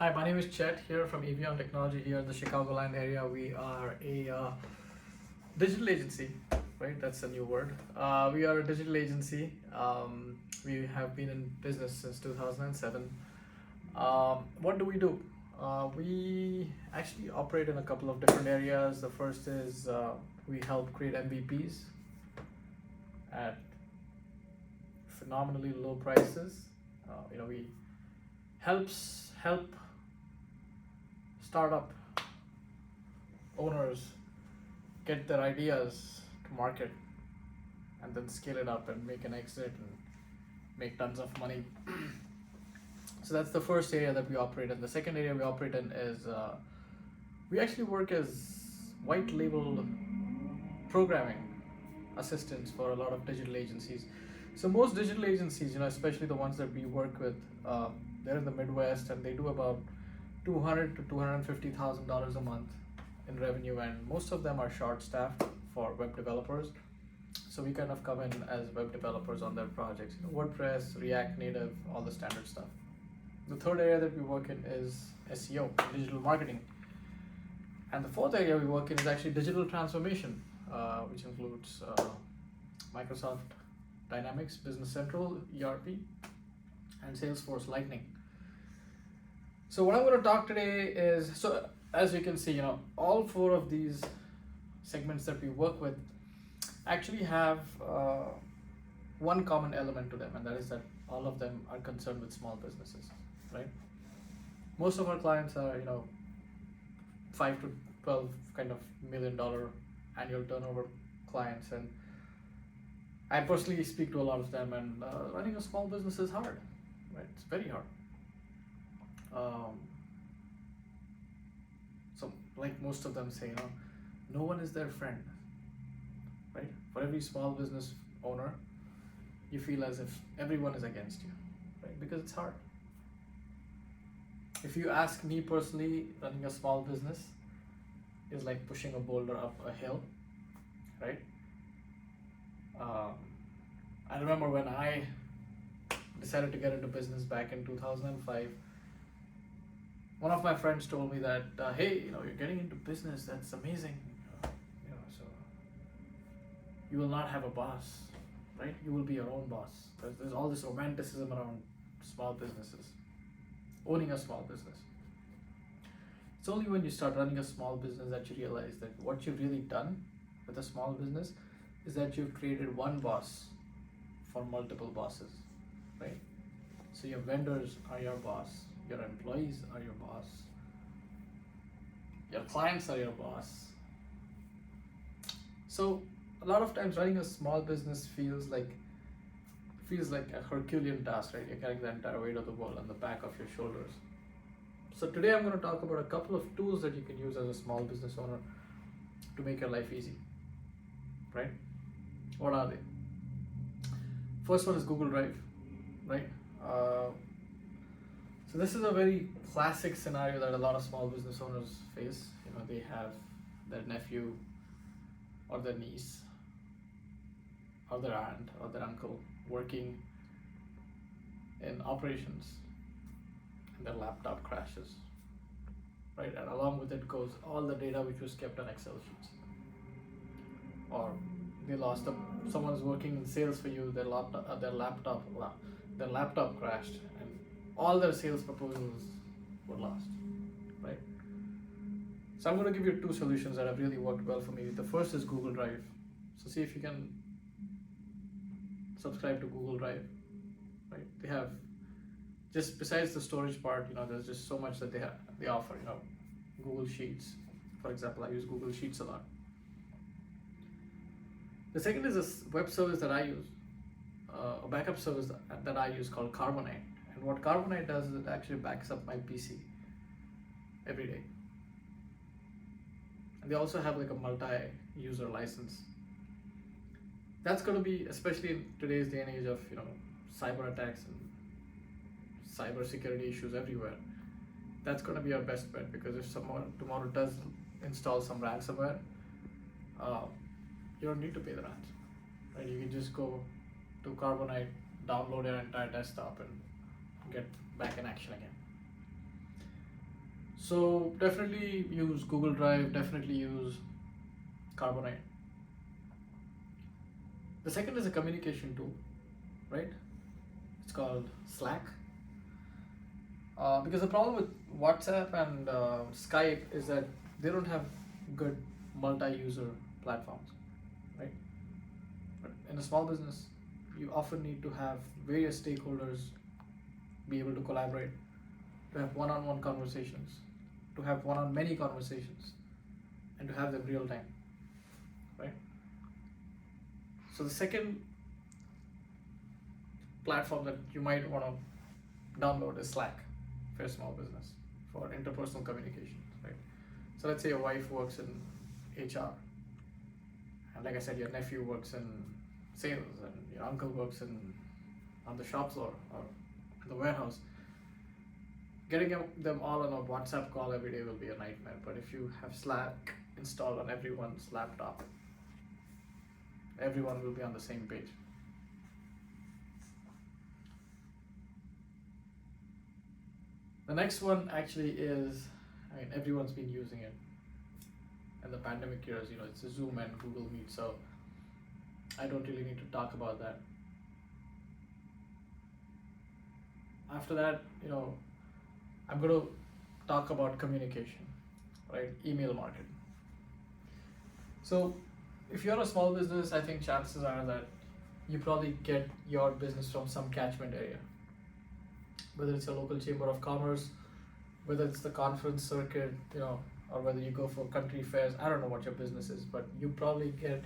Hi, my name is Chet here from Avion Technology here in the Chicagoland area. We are a digital agency, right? That's a new word. We are a digital agency. We have been in business since 2007. What do we do? We actually operate in a couple of different areas. The first is we help create MVPs at phenomenally low prices. We help startup owners get their ideas to market and then scale it up and make an exit and make tons of money. So that's the first area that we operate in. The second area we operate in is we actually work as white label programming assistants for a lot of digital agencies. So most digital agencies, especially the ones that we work with, they're in the Midwest and they do about $200,000 to $250,000 a month in revenue, and most of them are short-staffed for web developers. So we kind of come in as web developers on their projects, WordPress, React Native, all the standard stuff. The third area that we work in is SEO, digital marketing. And the fourth area we work in is actually digital transformation, which includes Microsoft Dynamics, Business Central, ERP, and Salesforce Lightning. So what I'm going to talk today is, so as you can see, all four of these segments that we work with actually have one common element to them, and that is that all of them are concerned with small businesses, right? Most of our clients are, 5 to 12 kind of $1 million annual turnover clients, and I personally speak to a lot of them, and running a small business is hard, right? It's very hard. So like most of them say, no one is their friend, right? For every small business owner, you feel as if everyone is against you, right? Because it's hard. If you ask me personally, running a small business is like pushing a boulder up a hill, right? I remember when I decided to get into business back in 2005, one of my friends told me that, hey, you're getting into business, that's amazing. So you will not have a boss, right? You will be your own boss. There's all this romanticism around small businesses, owning a small business. It's only when you start running a small business that you realize that what you've really done with a small business is that you've created one boss for multiple bosses, right? So your vendors are your boss, your employees are your boss, your clients are your boss. So a lot of times running a small business feels like a Herculean task, right? You're carrying the entire weight of the world on the back of your shoulders. So today I'm going to talk about a couple of tools that you can use as a small business owner to make your life easy, right? What are they? First one is Google Drive, right? So this is a very classic scenario that a lot of small business owners face. They have their nephew or their niece or their aunt or their uncle working in operations and their laptop crashes, right? And along with it goes all the data which was kept on Excel sheets. Or they lost someone's working in sales for you, their laptop crashed and all their sales proposals were lost, right? So I'm going to give you two solutions that have really worked well for me. The first is Google Drive. So see if you can subscribe to Google Drive, right? They have, just besides the storage part, there's just so much that they offer. Google Sheets, for example, I use Google Sheets a lot. The second is a web service that I use, a backup service that I use called Carbonite. And what Carbonite does is it actually backs up my PC every day. And they also have like a multi-user license. That's going to be, especially in today's day and age of cyber attacks and cyber security issues everywhere, that's going to be our best bet, because if someone tomorrow does install some ransomware, you don't need to pay the ransom, right? You can just go to Carbonite, download your entire desktop, and get back in action again. So definitely use Google Drive, definitely use Carbonite. The second is a communication tool, right? It's called Slack. Because the problem with WhatsApp and Skype is that they don't have good multi-user platforms, right? But in a small business, you often need to have various stakeholders be able to collaborate, to have one-on-one conversations, to have one-on-many conversations, and to have them real time, right? So the second platform that you might want to download is Slack for a small business for interpersonal communications, right? So let's say your wife works in HR, and like I said, your nephew works in sales, and your uncle works on the shop floor or in the warehouse. Getting them all on a WhatsApp call every day will be a nightmare. But if you have Slack installed on everyone's laptop, everyone will be on the same page. The next one actually is, I mean, everyone's been using it in the pandemic years. It's a Zoom and Google Meet, so I don't really need to talk about that. After that, I'm going to talk about communication, right? Email marketing. So if you're a small business, I think chances are that you probably get your business from some catchment area, whether it's a local chamber of commerce, whether it's the conference circuit, or whether you go for country fairs. I don't know what your business is, but you probably get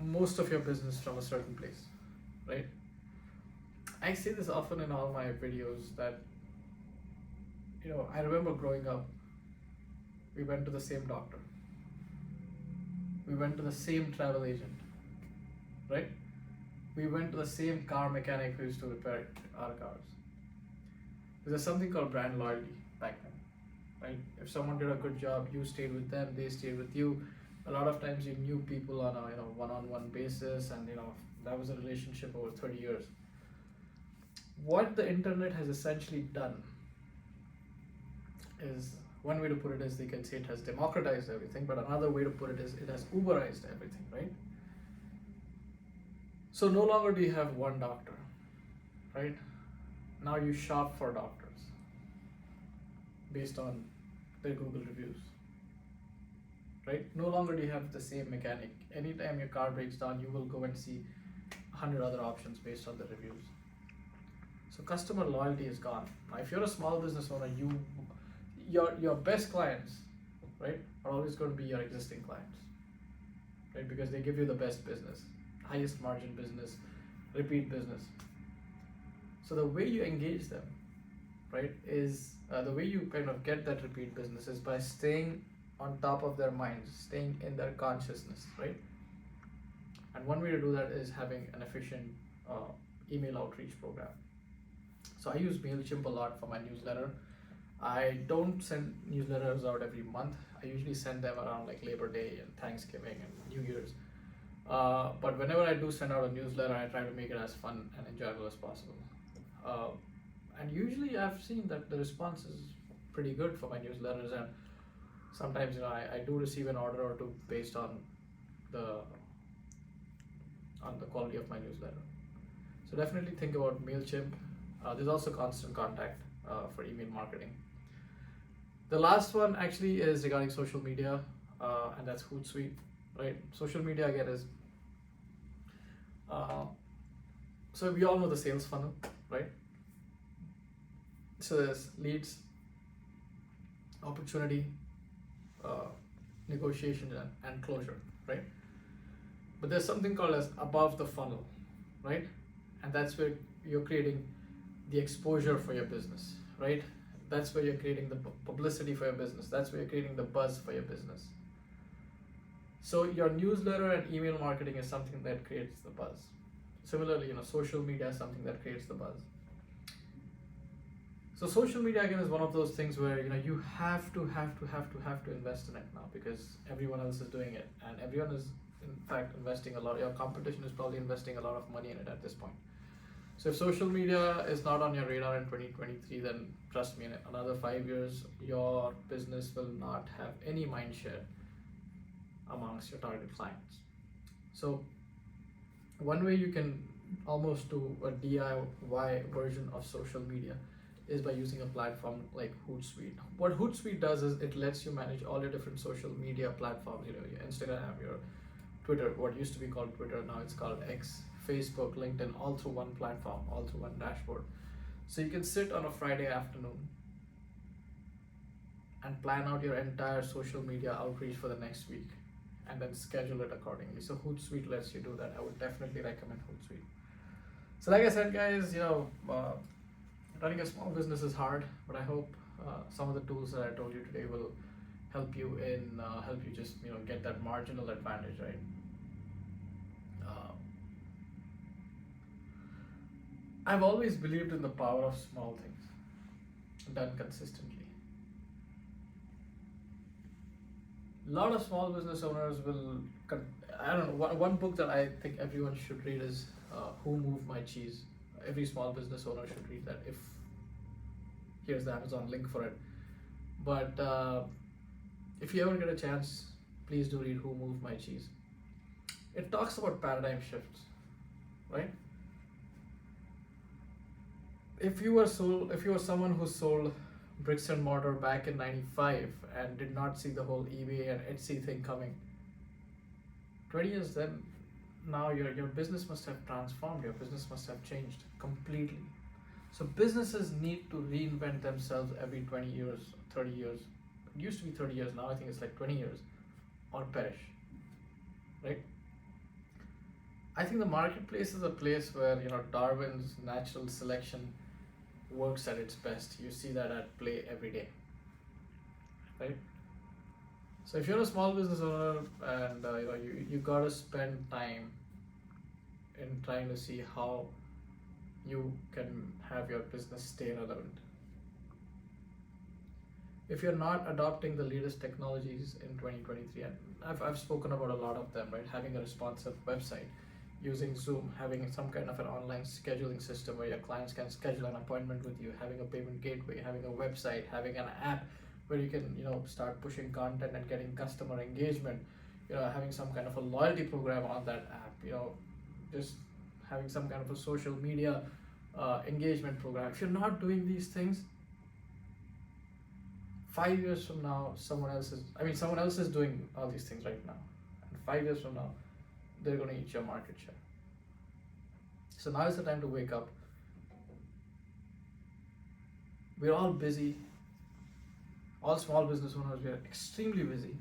most of your business from a certain place, right? I say this often in all my videos that, I remember growing up, we went to the same doctor, we went to the same travel agent, right? We went to the same car mechanic who used to repair our cars. There's something called brand loyalty back then, right? If someone did a good job, you stayed with them, they stayed with you. A lot of times you knew people on a one-on-one basis, and that was a relationship over 30 years. What the internet has essentially done is, one way to put it is, they can say it has democratized everything, but another way to put it is it has Uberized everything, right? So no longer do you have one doctor, right? Now you shop for doctors based on their Google reviews, right? No longer do you have the same mechanic. Anytime your car breaks down, you will go and see 100 other options based on the reviews. So customer loyalty is gone. Now, if you're a small business owner, your best clients, right, are always going to be your existing clients, right? Because they give you the best business, highest margin business, repeat business. So the way you engage them, right, is the way you kind of get that repeat business is by staying on top of their minds, staying in their consciousness, right? And one way to do that is having an efficient email outreach program. So I use MailChimp a lot for my newsletter. I don't send newsletters out every month. I usually send them around like Labor Day and Thanksgiving and New Year's. But whenever I do send out a newsletter, I try to make it as fun and enjoyable as possible. And usually I've seen that the response is pretty good for my newsletters, and sometimes I do receive an order or two based on the quality of my newsletter. So definitely think about MailChimp. There's also Constant Contact for email marketing. The last one actually is regarding social media, and that's Hootsuite, right? Social media again is, so we all know the sales funnel, right? So there's leads, opportunity, negotiation, and closure, right? But there's something called as above the funnel, right? And that's where you're creating the exposure for your business, right? That's where you're creating the publicity for your business. That's where you're creating the buzz for your business. So your newsletter and email marketing is something that creates the buzz. Similarly, social media is something that creates the buzz. So social media again is one of those things where you have to invest in it now, because everyone else is doing it, and everyone is in fact investing a lot. Your competition is probably investing a lot of money in it at this point. So if social media is not on your radar in 2023, then trust me, in another 5 years, your business will not have any mind share amongst your target clients. So one way you can almost do a DIY version of social media is by using a platform like Hootsuite. What Hootsuite does is it lets you manage all your different social media platforms, you know, your Instagram, your Twitter, what used to be called Twitter, now it's called X, Facebook, LinkedIn, all through one platform, all through one dashboard. So you can sit on a Friday afternoon and plan out your entire social media outreach for the next week and then schedule it accordingly. So Hootsuite lets you do that. I would definitely recommend Hootsuite. So like I said, guys, running a small business is hard, but I hope some of the tools that I told you today will help you just get that marginal advantage, right? I've always believed in the power of small things done consistently. A lot of small business owners will, I don't know, one book that I think everyone should read is Who Moved My Cheese. Every small business owner should read that. Here's the Amazon link for it. But if you ever get a chance, please do read Who Moved My Cheese. It talks about paradigm shifts, right? If you were someone who sold bricks and mortar back in '95 and did not see the whole eBay and Etsy thing coming, 20 years then, now your business must have transformed, your business must have changed completely. So businesses need to reinvent themselves every 20 years, 30 years. It used to be 30 years, now I think it's like 20 years, or perish, right? I think the marketplace is a place where Darwin's natural selection works at its best. You see that at play every day, right? So if you're a small business owner and you gotta spend time in trying to see how you can have your business stay relevant. If you're not adopting the latest technologies in 2023, and I've spoken about a lot of them, right? Having a responsive website, using Zoom, having some kind of an online scheduling system where your clients can schedule an appointment with you, having a payment gateway, having a website, having an app where you can start pushing content and getting customer engagement, having some kind of a loyalty program on that app, just having some kind of a social media engagement program. If you're not doing these things, 5 years from now, someone else is doing all these things right now, and 5 years from now, they're going to eat your market share. So now is the time to wake up. We're all busy. All small business owners, we are extremely busy.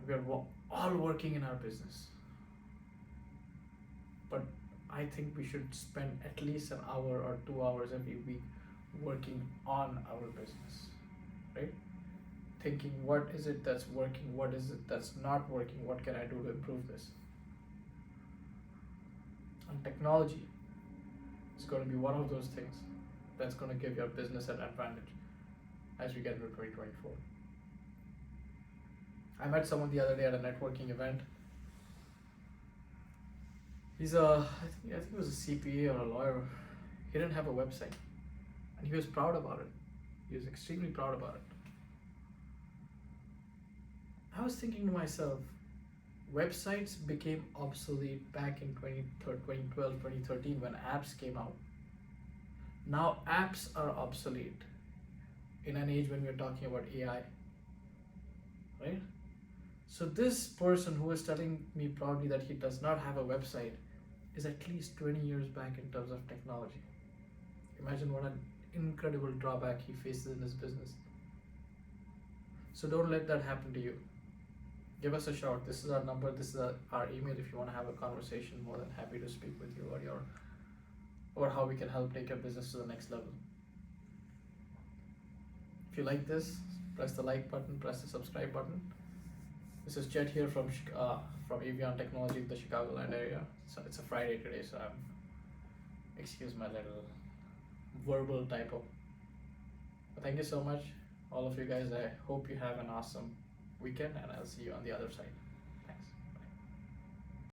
We are all working in our business. But I think we should spend at least an hour or 2 hours every week working on our business, right? Thinking, what is it that's working? What is it that's not working? What can I do to improve this? And technology is going to be one of those things that's going to give your business an advantage as we get into 2024. I met someone the other day at a networking event. I think he was a CPA or a lawyer. He didn't have a website, and he was proud about it. He was extremely proud about it. I was thinking to myself, websites became obsolete back in 2012, 2013 when apps came out. Now apps are obsolete in an age when we're talking about AI, right? So this person who is telling me proudly that he does not have a website is at least 20 years back in terms of technology. Imagine what an incredible drawback he faces in his business. So don't let that happen to you. Give us a shout. This is our number. This is our email. If you want to have a conversation, more than happy to speak with you or how we can help take your business to the next level. If you like this, press the like button, press the subscribe button. This is Chet here from Avion Technology in the Chicagoland area. So it's a Friday today, so excuse my little verbal typo. But thank you so much, all of you guys. I hope you have an awesome weekend, and I'll see you on the other side.